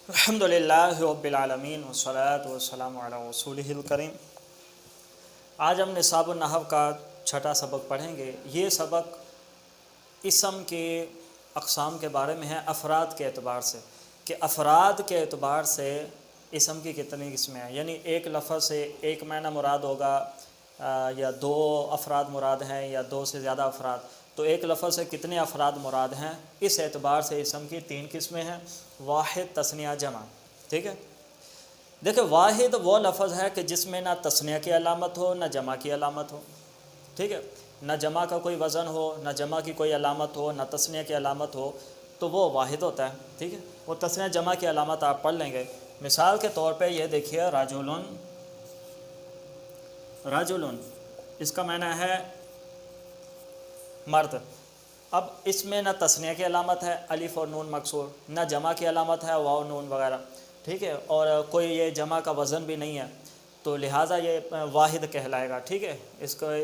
الحمدللہ رب العالمین والصلاة والسلام علی رسولہ الکریم۔ آج ہم نصاب النحو کا چھٹا سبق پڑھیں گے۔ یہ سبق اسم کے اقسام کے بارے میں ہے، افراد کے اعتبار سے، کہ افراد کے اعتبار سے اسم کی کتنی قسمیں ہیں، یعنی ایک لفظ سے ایک معنی مراد ہوگا یا دو افراد مراد ہیں یا دو سے زیادہ افراد، تو ایک لفظ سے کتنے افراد مراد ہیں، اس اعتبار سے اسم کی تین قسمیں ہیں: واحد، تثنیہ، جمع۔ ٹھیک ہے، دیکھیں واحد وہ لفظ ہے کہ جس میں نہ تثنیہ کی علامت ہو نہ جمع کی علامت ہو۔ ٹھیک ہے، نہ جمع کا کوئی وزن ہو نہ جمع کی کوئی علامت ہو نہ تثنیہ کی علامت ہو، تو وہ واحد ہوتا ہے۔ ٹھیک ہے، وہ تثنیہ جمع کی علامت آپ پڑھ لیں گے۔ مثال کے طور پہ یہ دیکھیے، رجلن، رجلن اس کا معنی ہے مرد۔ اب اس میں نہ تثنیہ کی علامت ہے الف اور نون مکسور، نہ جمع کی علامت ہے واو نون وغیرہ۔ ٹھیک ہے، اور کوئی یہ جمع کا وزن بھی نہیں ہے، تو لہٰذا یہ واحد کہلائے گا۔ ٹھیک ہے،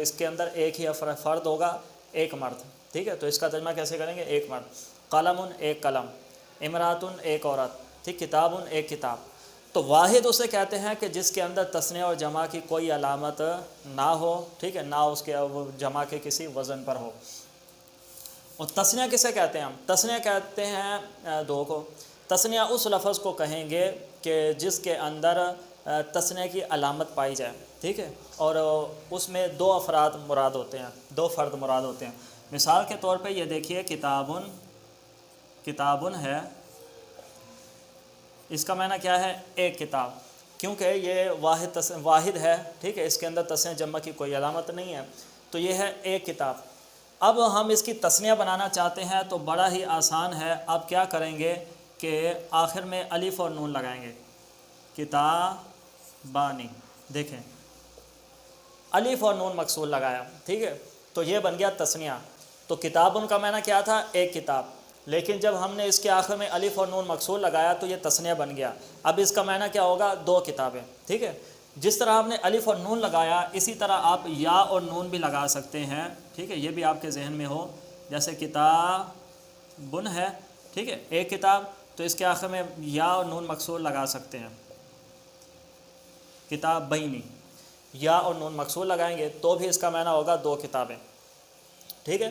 اس کے اندر ایک ہی فرد ہوگا، ایک مرد۔ ٹھیک ہے، تو اس کا ترجمہ کیسے کریں گے؟ ایک مرد۔ قلم، ایک قلم۔ امراتن، ایک عورت۔ ٹھیک، کتاب، ایک کتاب۔ تو واحد اسے کہتے ہیں کہ جس کے اندر تثنیہ اور جمع کی کوئی علامت نہ ہو، ٹھیک ہے، نہ اس کے وہ جمع کے کسی وزن پر ہو۔ اور تثنیہ کسے کہتے ہیں ہم؟ تثنیہ کہتے ہیں دو کو۔ تثنیہ اس لفظ کو کہیں گے کہ جس کے اندر تثنیہ کی علامت پائی جائے۔ ٹھیک ہے، اور اس میں دو افراد مراد ہوتے ہیں، دو فرد مراد ہوتے ہیں۔ مثال کے طور پہ یہ دیکھیے، کتابن، کتابن ہے، اس کا معنی کیا ہے؟ ایک کتاب، کیونکہ یہ واحد ہے۔ ٹھیک ہے، اس کے اندر تثنیہ جمع کی کوئی علامت نہیں ہے، تو یہ ہے ایک کتاب۔ اب ہم اس کی تثنیہ بنانا چاہتے ہیں تو بڑا ہی آسان ہے۔ اب کیا کریں گے کہ آخر میں الف اور نون لگائیں گے، کتابانی۔ دیکھیں، الف اور نون مکسور لگایا، ٹھیک ہے، تو یہ بن گیا تثنیہ۔ تو کتابن کا معنی کیا تھا؟ ایک کتاب، لیکن جب ہم نے اس کے آخر میں الف اور نون مکسور لگایا تو یہ تثنیہ بن گیا۔ اب اس کا معنی کیا ہوگا؟ دو کتابیں۔ ٹھیک ہے، جس طرح آپ نے الف اور نون لگایا، اسی طرح آپ یا اور نون بھی لگا سکتے ہیں۔ ٹھیک ہے، یہ بھی آپ کے ذہن میں ہو، جیسے کتابن ہے، ٹھیک ہے، ایک کتاب، تو اس کے آخر میں یا اور نون مکسور لگا سکتے ہیں۔ کتابینی، یا اور نون مکسور لگائیں گے تو بھی اس کا معنی ہوگا دو کتابیں۔ ٹھیک ہے،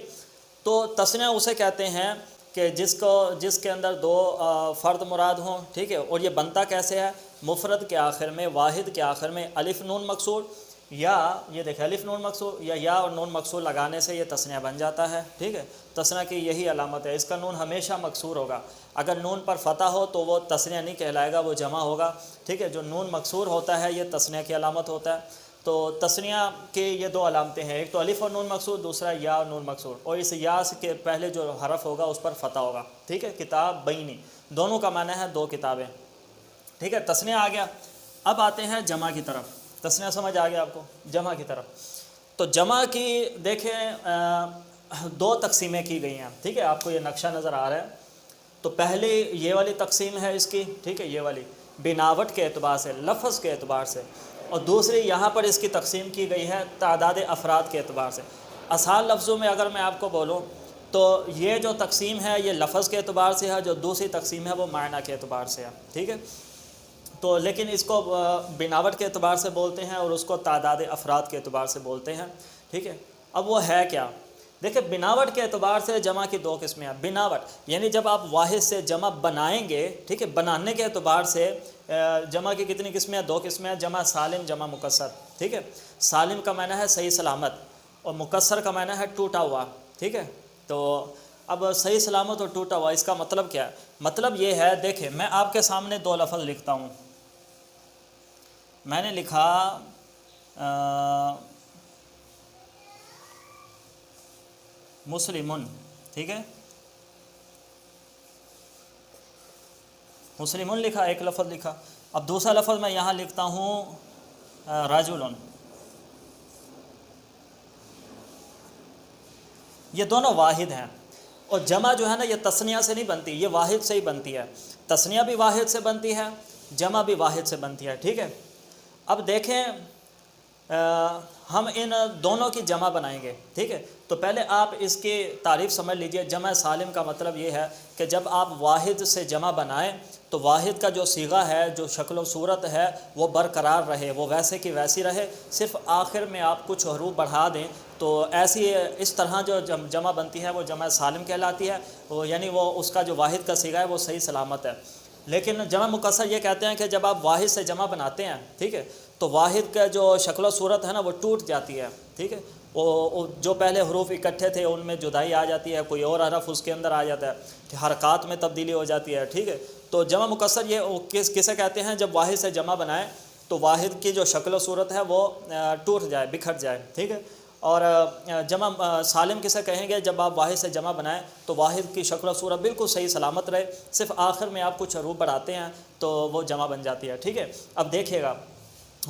تو تثنیہ اسے کہتے ہیں کہ جس کے اندر دو فرد مراد ہوں۔ ٹھیک ہے، اور یہ بنتا کیسے ہے؟ مفرد کے آخر میں، واحد کے آخر میں الف نون مکسور، یا یہ دیکھیں الف نون مکسور یا اور نون مکسور لگانے سے یہ تثنیہ بن جاتا ہے۔ ٹھیک ہے، تثنیہ کی یہی علامت ہے، اس کا نون ہمیشہ مکسور ہوگا۔ اگر نون پر فتح ہو تو وہ تثنیہ نہیں کہلائے گا، وہ جمع ہوگا۔ ٹھیک ہے، جو نون مکسور ہوتا ہے یہ تثنیہ کی علامت ہوتا ہے۔ تو تثنیہ کے یہ دو علامتیں ہیں، ایک تو الف اور نون مکسور، دوسرا یا اور نون مکسور، اور اس یا کے پہلے جو حرف ہوگا اس پر فتح ہوگا۔ ٹھیک ہے، کتابینی، دونوں کا معنی ہے دو کتابیں۔ ٹھیک ہے، تثنیہ آ گیا۔ اب آتے ہیں جمع کی طرف۔ تثنیہ سمجھ آ گیا آپ کو؟ جمع کی طرف، تو جمع کی دیکھیں دو تقسیمیں کی گئی ہیں۔ ٹھیک ہے، آپ کو یہ نقشہ نظر آ رہا ہے، تو پہلی یہ والی تقسیم ہے اس کی، ٹھیک ہے، یہ والی بناوٹ کے اعتبار سے، لفظ کے اعتبار سے، اور دوسری یہاں پر اس کی تقسیم کی گئی ہے تعداد افراد کے اعتبار سے۔ آسان لفظوں میں اگر میں آپ کو بولوں تو یہ جو تقسیم ہے یہ لفظ کے اعتبار سے ہے، جو دوسری تقسیم ہے وہ معنی کے اعتبار سے ہے۔ ٹھیک ہے، تو لیکن اس کو بناوٹ کے اعتبار سے بولتے ہیں اور اس کو تعداد افراد کے اعتبار سے بولتے ہیں۔ ٹھیک ہے، اب وہ ہے کیا؟ دیکھیں، بناوٹ کے اعتبار سے جمع کی دو قسمیں ہیں۔ بناوٹ یعنی جب آپ واحد سے جمع بنائیں گے، ٹھیک ہے، بنانے کے اعتبار سے جمع کی کتنی قسمیں ہیں؟ دو قسمیں ہیں، جمع سالم، جمع مکسر۔ ٹھیک ہے، سالم کا معنی ہے صحیح سلامت، اور مکسر کا معنی ہے ٹوٹا ہوا۔ ٹھیک ہے، تو اب صحیح سلامت اور ٹوٹا ہوا، اس کا مطلب کیا ہے؟ مطلب یہ ہے، دیکھیں میں آپ کے سامنے دو لفظ لکھتا ہوں۔ میں نے لکھا مسلمن، ٹھیک ہے، مسلمن لکھا، ایک لفظ لکھا۔ اب دوسرا لفظ میں یہاں لکھتا ہوں رجلن۔ یہ دونوں واحد ہیں، اور جمع جو ہے نا یہ تثنیہ سے نہیں بنتی، یہ واحد سے ہی بنتی ہے۔ تثنیہ بھی واحد سے بنتی ہے، جمع بھی واحد سے بنتی ہے۔ ٹھیک ہے، اب دیکھیں ہم ان دونوں کی جمع بنائیں گے، ٹھیک ہے۔ تو پہلے آپ اس کی تعریف سمجھ لیجئے۔ جمع سالم کا مطلب یہ ہے کہ جب آپ واحد سے جمع بنائیں تو واحد کا جو صیغہ ہے، جو شکل و صورت ہے، وہ برقرار رہے، وہ ویسے کی ویسی رہے، صرف آخر میں آپ کچھ حروف بڑھا دیں تو ایسی اس طرح جو جمع بنتی ہے وہ جمع سالم کہلاتی ہے، یعنی وہ اس کا جو واحد کا صیغہ ہے وہ صحیح سلامت ہے۔ لیکن جمع مکسر یہ کہتے ہیں کہ جب آپ واحد سے جمع بناتے ہیں، ٹھیک ہے، تو واحد کا جو شکل و صورت ہے نا وہ ٹوٹ جاتی ہے، ٹھیک ہے، وہ جو پہلے حروف اکٹھے تھے ان میں جدائی آ جاتی ہے، کوئی اور حرف اس کے اندر آ جاتا ہے، حرکات میں تبدیلی ہو جاتی ہے، ٹھیک ہے۔ تو جمع مکسر یہ کسے کہتے ہیں؟ جب واحد سے جمع بنائیں تو واحد کی جو شکل و صورت ہے وہ ٹوٹ جائے، بکھر جائے، ٹھیک ہے۔ اور جمع سالم کسے کہیں گے؟ جب آپ واحد سے جمع بنائیں تو واحد کی شکل و صورت بالکل صحیح سلامت رہے، صرف آخر میں آپ کچھ حروف بڑھاتے ہیں تو وہ جمع بن جاتی ہے، ٹھیک ہے۔ اب دیکھیے گا،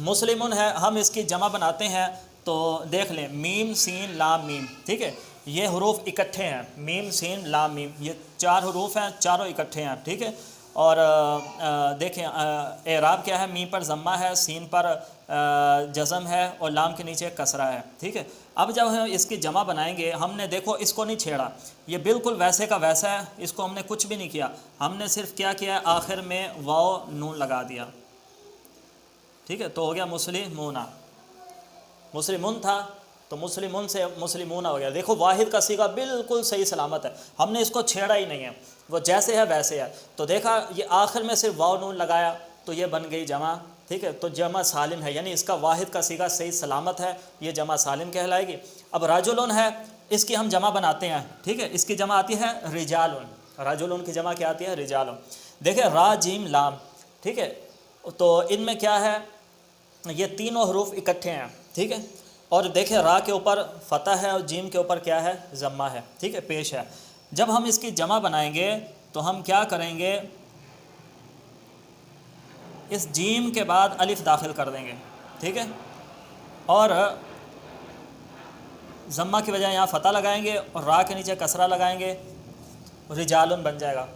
مسلمون ہے، ہم اس کی جمع بناتے ہیں تو دیکھ لیں، میم سین لام میم، ٹھیک ہے، یہ حروف اکٹھے ہیں، میم سین لام میم، یہ 4 حروف ہیں، چاروں اکٹھے ہیں، ٹھیک ہے۔ اور دیکھیں اعراب کیا ہے؟ میم پر ضمہ ہے، سین پر جزم ہے اور لام کے نیچے کسرہ ہے، ٹھیک ہے۔ اب جب ہم اس کی جمع بنائیں گے، ہم نے دیکھو اس کو نہیں چھیڑا، یہ بالکل ویسے کا ویسا ہے، اس کو ہم نے کچھ بھی نہیں کیا، ہم نے صرف کیا کیا ہے؟ آخر میں واو نون لگا دیا، ٹھیک ہے، تو ہو گیا مسلمون۔ مسلمون تھا تو مسلمون سے مسلمون ہو گیا۔ دیکھو واحد کا صیغہ بالکل صحیح سلامت ہے، ہم نے اس کو چھیڑا ہی نہیں ہے، وہ جیسے ہے ویسے ہے۔ تو دیکھا یہ آخر میں صرف واو نون لگایا تو یہ بن گئی جمع، ٹھیک ہے، تو جمع سالم ہے، یعنی اس کا واحد کا صیغہ صحیح سلامت ہے، یہ جمع سالم کہلائے گی۔ اب رجلن ہے، اس کی ہم جمع بناتے ہیں، ٹھیک ہے، اس کی جمع آتی ہے رجالن، رجلن کی جمع کیا آتی ہے؟ رجالن۔ دیکھیں را جیم لام، ٹھیک ہے، تو ان میں کیا ہے؟ یہ تینوں حروف اکٹھے ہیں، ٹھیک ہے، اور دیکھیں را کے اوپر فتح ہے اور جیم کے اوپر کیا ہے؟ ضمہ ہے، ٹھیک ہے، پیش ہے۔ جب ہم اس کی جمع بنائیں گے تو ہم کیا کریں گے؟ اس جیم کے بعد الف داخل کر دیں گے، ٹھیک ہے، اور ضمہ کی بجائے یہاں فتح لگائیں گے اور را کے نیچے کسرہ لگائیں گے، رجالن بن جائے گا۔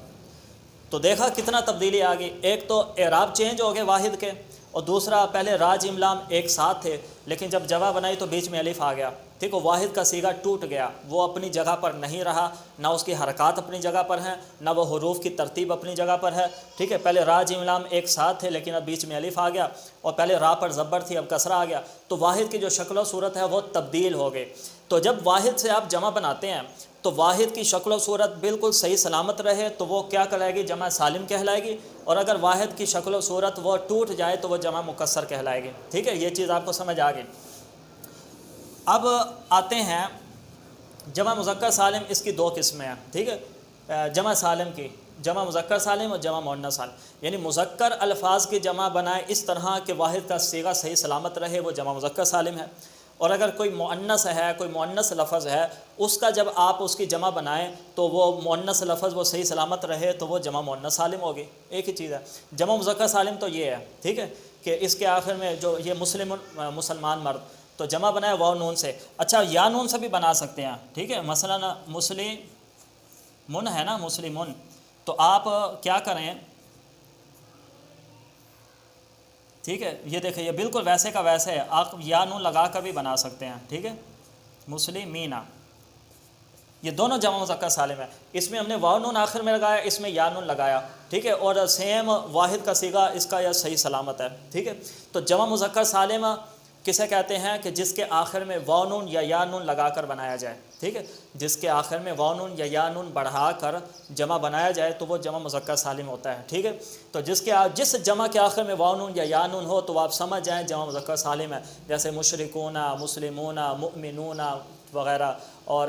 تو دیکھا کتنا تبدیلی آ گئی، ایک تو اعراب چینج ہو گئے واحد کے، اور دوسرا پہلے را جیم لام ایک ساتھ تھے لیکن جب جمع بنائی تو بیچ میں الف آ گیا، ٹھیک ہے، واحد کا صیغہ ٹوٹ گیا، وہ اپنی جگہ پر نہیں رہا، نہ اس کی حرکات اپنی جگہ پر ہیں، نہ وہ حروف کی ترتیب اپنی جگہ پر ہے، ٹھیک ہے۔ پہلے را جیم لام ایک ساتھ تھے لیکن اب بیچ میں الف آ گیا، اور پہلے را پر زبر تھی اب کسرہ آ گیا، تو واحد کی جو شکل و صورت ہے وہ تبدیل ہو گئی۔ تو جب واحد سے آپ جمع بناتے ہیں تو واحد کی شکل و صورت بالکل صحیح سلامت رہے تو وہ کیا کہلائے گی؟ جمع سالم کہلائے گی، اور اگر واحد کی شکل و صورت وہ ٹوٹ جائے تو وہ جمع مکسر کہلائے گی، ٹھیک ہے، یہ چیز آپ کو سمجھ آ گئی۔ اب آتے ہیں جمع مذکر سالم، اس کی 2 قسمیں ہیں، ٹھیک ہے، جمع سالم کی، جمع مذکر سالم اور جمع مؤنث سالم، یعنی مذکر الفاظ کی جمع بنائے اس طرح کہ واحد کا صیغہ صحیح سلامت رہے، وہ جمع مذکر سالم ہے۔ اور اگر کوئی مؤنث ہے، کوئی مؤنث لفظ ہے، اس کا جب آپ اس کی جمع بنائیں تو وہ مؤنث لفظ وہ صحیح سلامت رہے تو وہ جمع مؤنث سالم ہوگی، ایک ہی چیز ہے۔ جمع مذکر سالم تو یہ ہے، ٹھیک ہے، کہ اس کے آخر میں جو یہ مسلمان مرد، تو جمع بنائے واو نون سے، اچھا یا نون سے بھی بنا سکتے ہیں، ٹھیک ہے، مثلا مسلمون ہے نا، مسلمون، تو آپ کیا کریں؟ ٹھیک ہے، یہ دیکھیں یہ بالکل ویسے کا ویسے ہے، آپ یا نون لگا کر بھی بنا سکتے ہیں، ٹھیک ہے، مسلمینہ، یہ دونوں جمع مذکر سالم ہے، اس میں ہم نے واو نون آخر میں لگایا، اس میں یا نون لگایا، ٹھیک ہے، اور سیم واحد کا صیغہ اس کا یا صحیح سلامت ہے، ٹھیک ہے۔ تو جمع مذکر سالم کسے کہتے ہیں؟ کہ جس کے آخر میں واو نون یا یا نون لگا کر بنایا جائے، ٹھیک ہے، جس کے آخر میں واو نون یا یا نون بڑھا کر جمع بنایا جائے تو وہ جمع مذکر سالم ہوتا ہے، ٹھیک ہے۔ تو جس جمع کے آخر میں واو نون یا یا نون ہو تو آپ سمجھ جائیں جمع مذکر سالم ہے، جیسے مشرکون، مسلمون، مؤمنون وغیرہ، اور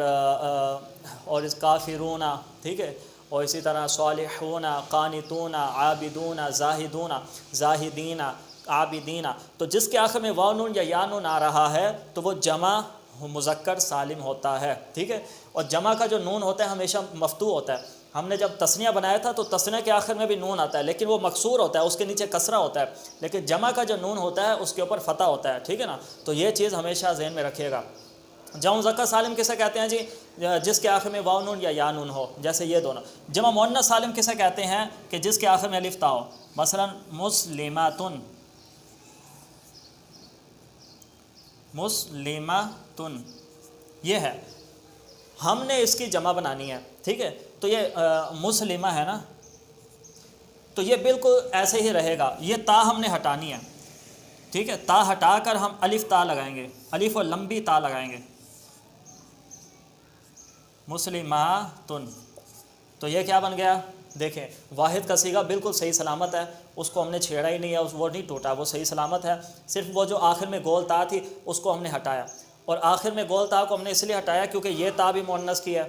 اس کافرون، ٹھیک ہے، اور اسی طرح صالحون، قانتون، عابدون، زاہدون، زاہدین، عابدین، تو جس کے آخر میں واو نون یا یا نون آ رہا ہے تو وہ جمع مذکر سالم ہوتا ہے، ٹھیک ہے۔ اور جمع کا جو نون ہوتا ہے ہمیشہ مفتوح ہوتا ہے، ہم نے جب تثنیہ بنایا تھا تو تثنیہ کے آخر میں بھی نون آتا ہے لیکن وہ مکسور ہوتا ہے، اس کے نیچے کسرہ ہوتا ہے، لیکن جمع کا جو نون ہوتا ہے اس کے اوپر فتح ہوتا ہے، ٹھیک ہے نا، تو یہ چیز ہمیشہ ذہن میں رکھیے گا۔ جمع مذکر سالم کسے کہتے ہیں جی؟ جس کے آخر میں واو نون یا یا نون ہو، جیسے یہ دونوں۔ جمع مؤنث سالم کسے کہتے ہیں؟ کہ جس کے آخر میں الف تا ہو، مثلا مسلماتن، مسلماتن، یہ ہے، ہم نے اس کی جمع بنانی ہے، ٹھیک ہے، تو یہ مسلمہ ہے نا، تو یہ بالکل ایسے ہی رہے گا، یہ تا ہم نے ہٹانی ہے، ٹھیک ہے، تا ہٹا کر ہم الف تا لگائیں گے، الف اور لمبی تا لگائیں گے، مسلماتن، تو یہ کیا بن گیا؟ دیکھیں واحد کا صیغہ بالکل صحیح سلامت ہے، اس کو ہم نے چھیڑا ہی نہیں ہے، وہ نہیں ٹوٹا، وہ صحیح سلامت ہے، صرف وہ جو آخر میں گول تا تھی اس کو ہم نے ہٹایا، اور آخر میں گول تا کو ہم نے اس لیے ہٹایا کیونکہ یہ تا بھی مؤنث کی ہے،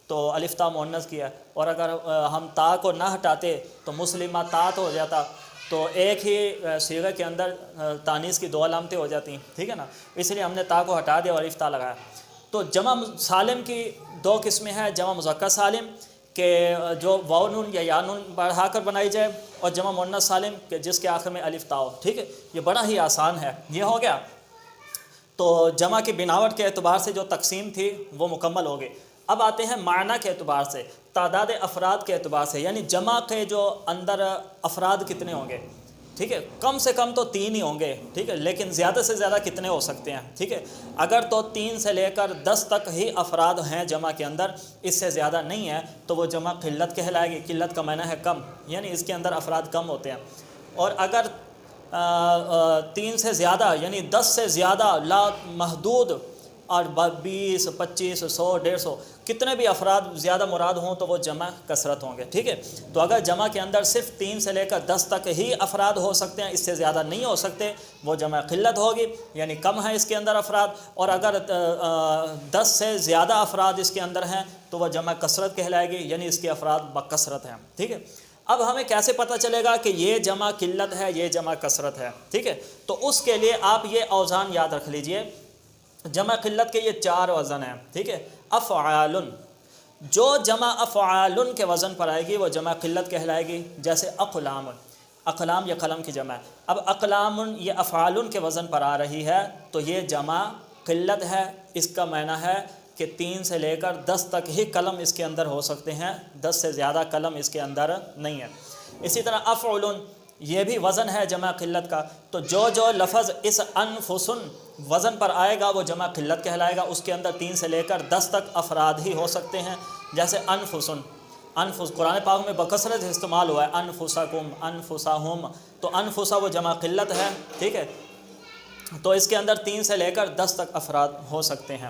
تو الف تا مؤنث کی ہے، اور اگر ہم تا کو نہ ہٹاتے تو مسلمہ تا تو ہو جاتا، تو ایک ہی صیغے کے اندر تانیث کی دو علامتیں ہو جاتی ہیں، ٹھیک ہے نا، اس لیے ہم نے تا کو ہٹا دیا اور الف تا لگایا۔ تو جمع سالم کی دو قسمیں ہیں، جمع مذکر سالم کہ جو واو نون یا یا نون بڑھا کر بنائی جائے، اور جمع مؤنث سالم کہ جس کے آخر میں الف تا ہو، ٹھیک ہے، یہ بڑا ہی آسان ہے، یہ ہو گیا۔ تو جمع کی بناوٹ کے اعتبار سے جو تقسیم تھی وہ مکمل ہو گئی۔ اب آتے ہیں معنی کے اعتبار سے، تعداد افراد کے اعتبار سے، یعنی جمع کے جو اندر افراد کتنے ہوں گے، ٹھیک ہے، کم سے کم تو 3 ہی ہوں گے، ٹھیک ہے، لیکن زیادہ سے زیادہ کتنے ہو سکتے ہیں، ٹھیک ہے، اگر تو 3 سے لے کر 10 تک ہی افراد ہیں جمع کے اندر، اس سے زیادہ نہیں ہے تو وہ جمع قلت کہلائے گی، قلت کا معنی ہے کم، یعنی اس کے اندر افراد کم ہوتے ہیں، اور اگر 3 سے زیادہ یعنی 10 سے زیادہ لا محدود، اور 20 25 100 150 کتنے بھی افراد زیادہ مراد ہوں تو وہ جمع کثرت ہوں گے، ٹھیک ہے، تو اگر جمع کے اندر صرف 3 سے لے کر 10 تک ہی افراد ہو سکتے ہیں، اس سے زیادہ نہیں ہو سکتے، وہ جمع قلت ہوگی، یعنی کم ہے اس کے اندر افراد، اور اگر 10 سے زیادہ افراد اس کے اندر ہیں تو وہ جمع کثرت کہلائے گی، یعنی اس کے افراد بکثرت ہیں، ٹھیک ہے۔ اب ہمیں کیسے پتہ چلے گا کہ یہ جمع قلت ہے یہ جمع کثرت ہے، ٹھیک ہے، تو اس کے لیے آپ یہ اوزان یاد رکھ لیجئے، جمع قلت کے یہ 4 وزن ہیں، ٹھیک ہے، افعال، جو جمع افعال کے وزن پر آئے گی وہ جمع قلت کہلائے گی، جیسے اقلام، اقلام یہ قلم کی جمع ہے، اب اقلام یہ افعال کے وزن پر آ رہی ہے تو یہ جمع قلت ہے، اس کا معنی ہے کہ 3 سے لے کر 10 تک ہی قلم اس کے اندر ہو سکتے ہیں، 10 سے زیادہ قلم اس کے اندر نہیں ہے۔ اسی طرح افعل یہ بھی وزن ہے جمع قلت کا، تو جو لفظ اس انفس وزن پر آئے گا وہ جمع قلت کہلائے گا، اس کے اندر 3 سے لے کر 10 تک افراد ہی ہو سکتے ہیں، جیسے انفس، انفس قرآن پاک میں بکثرت استعمال ہوا ہے، انفسکم انفسہم، تو انفسہ وہ جمع قلت ہے، ٹھیک ہے، تو اس کے اندر 3 سے لے کر 10 تک افراد ہو سکتے ہیں۔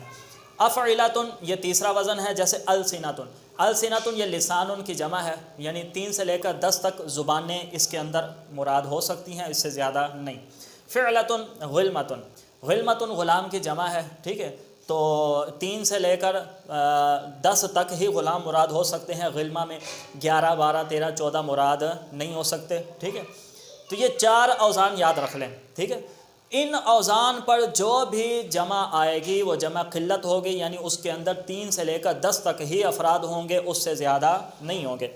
افعلۃ یہ تیسرا وزن ہے، جیسے السنۃ، السنۃ یہ لسان کی جمع ہے، یعنی 3 سے لے کر 10 تک زبانیں اس کے اندر مراد ہو سکتی ہیں، اس سے زیادہ نہیں۔ فعلۃ غلمۃ، غلمۃ غلام کی جمع ہے، ٹھیک ہے، تو 3 سے لے کر 10 تک ہی غلام مراد ہو سکتے ہیں، غلمہ میں 11 12 13 14 مراد نہیں ہو سکتے، ٹھیک ہے، تو یہ 4 اوزان یاد رکھ لیں، ٹھیک ہے، ان اوزان پر جو بھی جمع آئے گی وہ جمع قلت ہوگی، یعنی اس کے اندر 3 سے لے کر 10 تک ہی افراد ہوں گے، اس سے زیادہ نہیں ہوں گے۔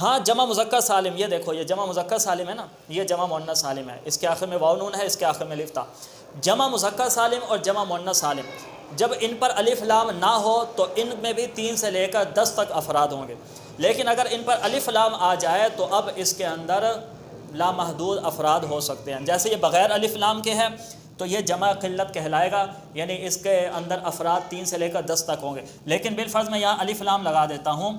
ہاں جمع مذکر سالم، یہ دیکھو یہ جمع مذکر سالم ہے نا، یہ جمع مؤنث سالم ہے، اس کے آخر میں واو نون ہے، اس کے آخر میں الف تا۔ جمع مذکر سالم اور جمع مؤنث سالم جب ان پر الف لام نہ ہو تو ان میں بھی 3 سے لے کر 10 تک افراد ہوں گے، لیکن اگر ان پر الف لام آ جائے تو اب اس کے اندر لامحدود افراد ہو سکتے ہیں، جیسے یہ بغیر الف لام کے ہے تو یہ جمع قلت کہلائے گا، یعنی اس کے اندر افراد 3 سے لے کر 10 تک ہوں گے، لیکن بالفرض میں یہاں الف لام لگا دیتا ہوں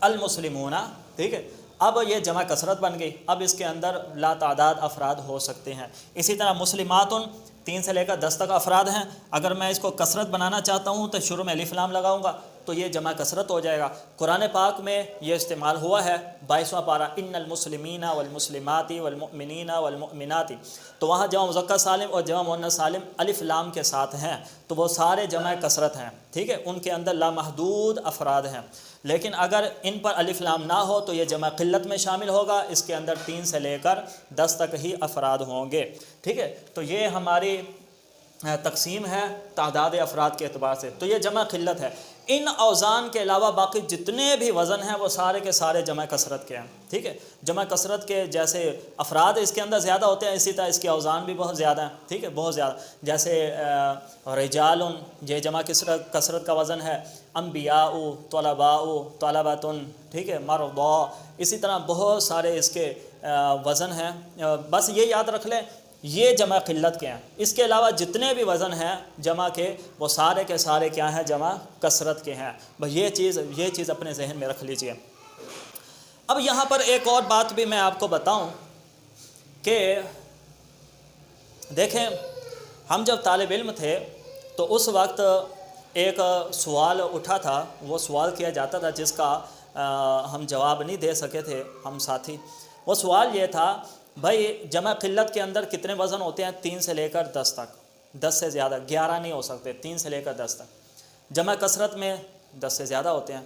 المسلمون، ٹھیک ہے، اب یہ جمع کثرت بن گئی، اب اس کے اندر لا تعداد افراد ہو سکتے ہیں۔ اسی طرح مسلمات 3 سے لے کر 10 تک افراد ہیں، اگر میں اس کو کثرت بنانا چاہتا ہوں تو شروع میں الف لام لگاؤں گا تو یہ جمع کثرت ہو جائے گا۔ قرآن پاک میں یہ استعمال ہوا ہے 22واں پارہ، ان المسلمین والمسلمات والمؤمنین والمؤمنات، تو وہاں جمع مذکر سالم اور جمع مؤنث سالم الف لام کے ساتھ ہیں، تو وہ سارے جمع کثرت ہیں، ٹھیک ہے، ان کے اندر لامحدود افراد ہیں، لیکن اگر ان پر الف لام نہ ہو تو یہ جمع قلت میں شامل ہوگا، اس کے اندر 3 سے لے کر 10 تک ہی افراد ہوں گے، ٹھیک ہے، تو یہ ہماری تقسیم ہے تعداد افراد کے اعتبار سے، تو یہ جمع قلت ہے۔ ان اوزان کے علاوہ باقی جتنے بھی وزن ہیں وہ سارے کے سارے جمع کثرت کے ہیں، ٹھیک ہے، جمع کثرت کے جیسے افراد اس کے اندر زیادہ ہوتے ہیں، اسی طرح اس کے اوزان بھی بہت زیادہ ہیں، ٹھیک ہے، بہت زیادہ، جیسے رجال یہ جمع کثرت کا وزن ہے، انبیاء طلباء طلبۃ، ٹھیک ہے، مرضى، اسی طرح بہت سارے اس کے وزن ہیں، بس یہ یاد رکھ لیں یہ جمع قلت کے ہیں. اس کے علاوہ جتنے بھی وزن ہیں جمع کے وہ سارے کے سارے کیا ہیں؟ جمع کثرت کے ہیں. بس یہ چیز اپنے ذہن میں رکھ لیجئے. اب یہاں پر ایک اور بات بھی میں آپ کو بتاؤں کہ دیکھیں ہم جب طالب علم تھے تو اس وقت ایک سوال اٹھا تھا. وہ سوال کیا جاتا تھا جس کا ہم جواب نہیں دے سکے تھے ہم ساتھی. وہ سوال یہ تھا بھائی جمع قلت کے اندر کتنے وزن ہوتے ہیں؟ 3 سے لے کر 10 تک. 10 سے زیادہ 11 نہیں ہو سکتے. 3 سے لے کر 10 تک. جمع کثرت میں 10 سے زیادہ ہوتے ہیں.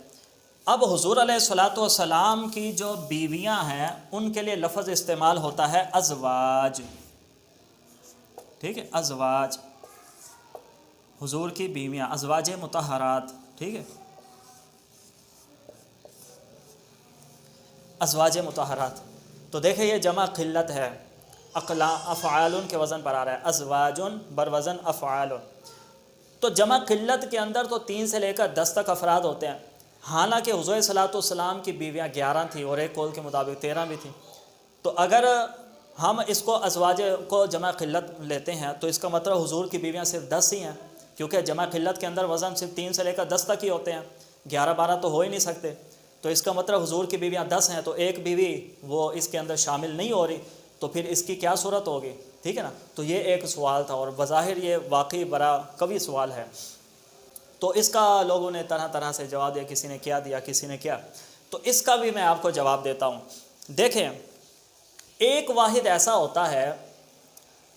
اب حضور علیہ الصلوۃ والسلام کی جو بیویاں ہیں ان کے لیے لفظ استعمال ہوتا ہے ازواج. ٹھیک ہے، ازواج. حضور کی بیویاں ازواج مطہرات. ٹھیک ہے، ازواج مطہرات. تو دیکھیں یہ جمع قلت ہے. افعال کے وزن پر آ رہا ہے. ازواج بروزن افعال. تو جمع قلت کے اندر تو 3 سے لے کر 10 تک افراد ہوتے ہیں. حالانکہ حضور صلی اللہ علیہ وسلم کی بیویاں 11 تھیں اور ایک قول کے مطابق 13 بھی تھیں. تو اگر ہم اس کو ازواج کو جمع قلت لیتے ہیں تو اس کا مطلب حضور کی بیویاں صرف 10 ہی ہیں، کیونکہ جمع قلت کے اندر وزن صرف 3 سے لے کر 10 تک ہی ہوتے ہیں. 11-12 تو ہو ہی نہیں سکتے. تو اس کا مطلب حضور کی بیویاں 10 ہیں تو ایک بیوی وہ اس کے اندر شامل نہیں ہو رہی. تو پھر اس کی کیا صورت ہوگی؟ ٹھیک ہے نا. تو یہ ایک سوال تھا اور بظاہر یہ واقعی بڑا قوی سوال ہے. تو اس کا لوگوں نے طرح طرح سے جواب دیا. کسی نے کیا دیا، کسی نے کیا. تو اس کا بھی میں آپ کو جواب دیتا ہوں. دیکھیں ایک واحد ایسا ہوتا ہے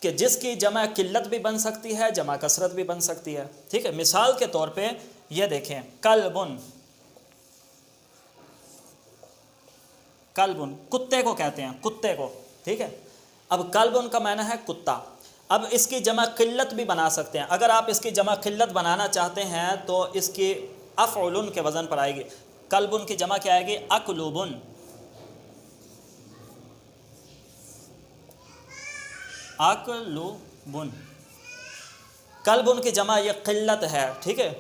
کہ جس کی جمع قلت بھی بن سکتی ہے، جمع کثرت بھی بن سکتی ہے. ٹھیک ہے، مثال کے طور پہ یہ دیکھیں کلبن. کلبن کتے کو کہتے ہیں، کتے کو. ٹھیک ہے، اب کلبن کا معنی ہے کتا. اب اس کی جمع قلت بھی بنا سکتے ہیں. اگر آپ اس کی جمع قلت بنانا چاہتے ہیں تو اس کی افعلن کے وزن پر آئے گی. کلبن کی جمع کیا آئے گی؟ اکلوبن. اکلوبن. کلبن کی جمع یہ قلت ہے. ٹھیک ہے،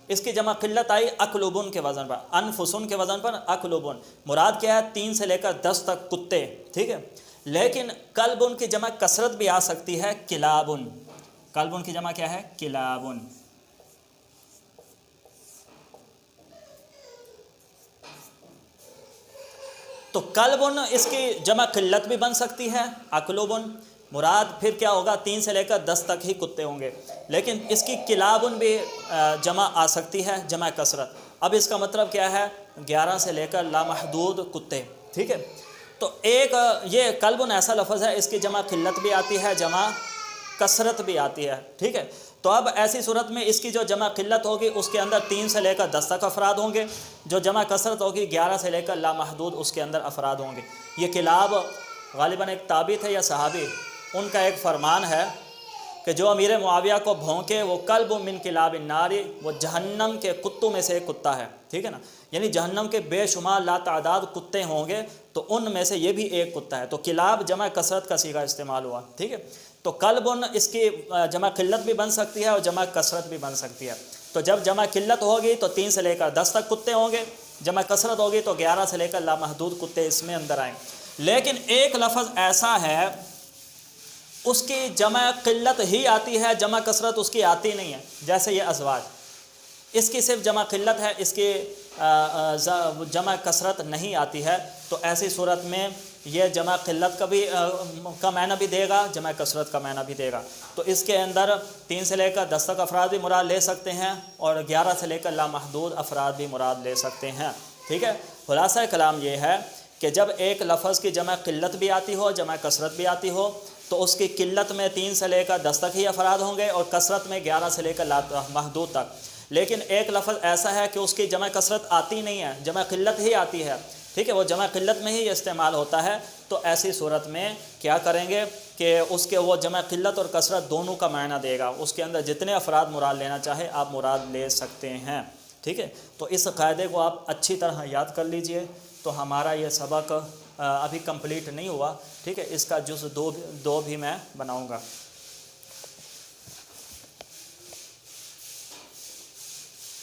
اس کی جمع قلت آئی اکلوبن کے وزن پر. انفسن کے وزن پر اکلوبن. مراد کیا ہے؟ 3 سے لے کر 10 تک کتے. ٹھیک ہے، لیکن کلبن کی جمع کثرت بھی آ سکتی ہے کلابن. کلبن کی جمع کیا ہے؟ کلابن. تو کلبن اس کی جمع قلت بھی بن سکتی ہے اکلوبن. مراد پھر کیا ہوگا؟ 3 سے لے کر 10 تک ہی کتے ہوں گے. لیکن اس کی کلابن بھی جمع آ سکتی ہے، جمع کثرت. اب اس کا مطلب کیا ہے؟ 11 سے لے کر لامحدود کتے. ٹھیک ہے، تو ایک یہ کلبن ایسا لفظ ہے اس کی جمع قلت بھی آتی ہے، جمع کثرت بھی آتی ہے. ٹھیک ہے، تو اب ایسی صورت میں اس کی جو جمع قلت ہوگی اس کے اندر 3 سے لے کر 10 تک افراد ہوں گے. جو جمع کثرت ہوگی 11 سے لے کر لامحدود اس کے اندر افراد ہوں گے. یہ کلاب غالباً ایک تابعی تھے یا صحابی، ان کا ایک فرمان ہے کہ جو امیر معاویہ کو بھونکے وہ کلب من کلاب النار، وہ جہنم کے کتوں میں سے ایک کتا ہے. ٹھیک ہے نا، یعنی جہنم کے بے شمار لاتعداد کتے ہوں گے تو ان میں سے یہ بھی ایک کتا ہے. تو کلاب جمع کثرت کا صیغہ استعمال ہوا. ٹھیک ہے، تو کلبن اس کی جمع قلت بھی بن سکتی ہے اور جمع کثرت بھی بن سکتی ہے. تو جب جمع قلت ہوگی تو 3 سے لے کر 10 تک کتے ہوں گے. جمع کثرت ہوگی تو 11 سے لے کر لامحدود کتے اس میں اندر آئیں. لیکن ایک لفظ ایسا ہے اس کی جمع قلت ہی آتی ہے، جمع کثرت اس کی آتی نہیں ہے. جیسے یہ ازواج، اس کی صرف جمع قلت ہے، اس کی جمع کثرت نہیں آتی ہے. تو ایسی صورت میں یہ جمع قلت کا معنی بھی دے گا، جمع کثرت کا معنی بھی دے گا. تو اس کے اندر 3 سے لے کر 10 تک افراد بھی مراد لے سکتے ہیں اور 11 سے لے کر لامحدود افراد بھی مراد لے سکتے ہیں. ٹھیک ہے، خلاصہ کلام یہ ہے کہ جب ایک لفظ کی جمع قلت بھی آتی ہو، جمع کثرت بھی آتی ہو، تو اس کی قلت میں 3 سے لے کر 10 تک ہی افراد ہوں گے اور کثرت میں 11 سے لے کر محدود تک. لیکن ایک لفظ ایسا ہے کہ اس کی جمع کثرت آتی نہیں ہے، جمع قلت ہی آتی ہے. ٹھیک ہے، وہ جمع قلت میں ہی استعمال ہوتا ہے. تو ایسی صورت میں کیا کریں گے کہ اس کے وہ جمع قلت اور کثرت دونوں کا معنی دے گا. اس کے اندر جتنے افراد مراد لینا چاہے آپ مراد لے سکتے ہیں. ٹھیک ہے، تو اس قاعدے کو آپ اچھی طرح یاد کر لیجئے. تو ہمارا یہ سبق ابھی کمپلیٹ نہیں ہوا. ٹھیک ہے، اس کا جز 2 بھی میں بناؤں گا.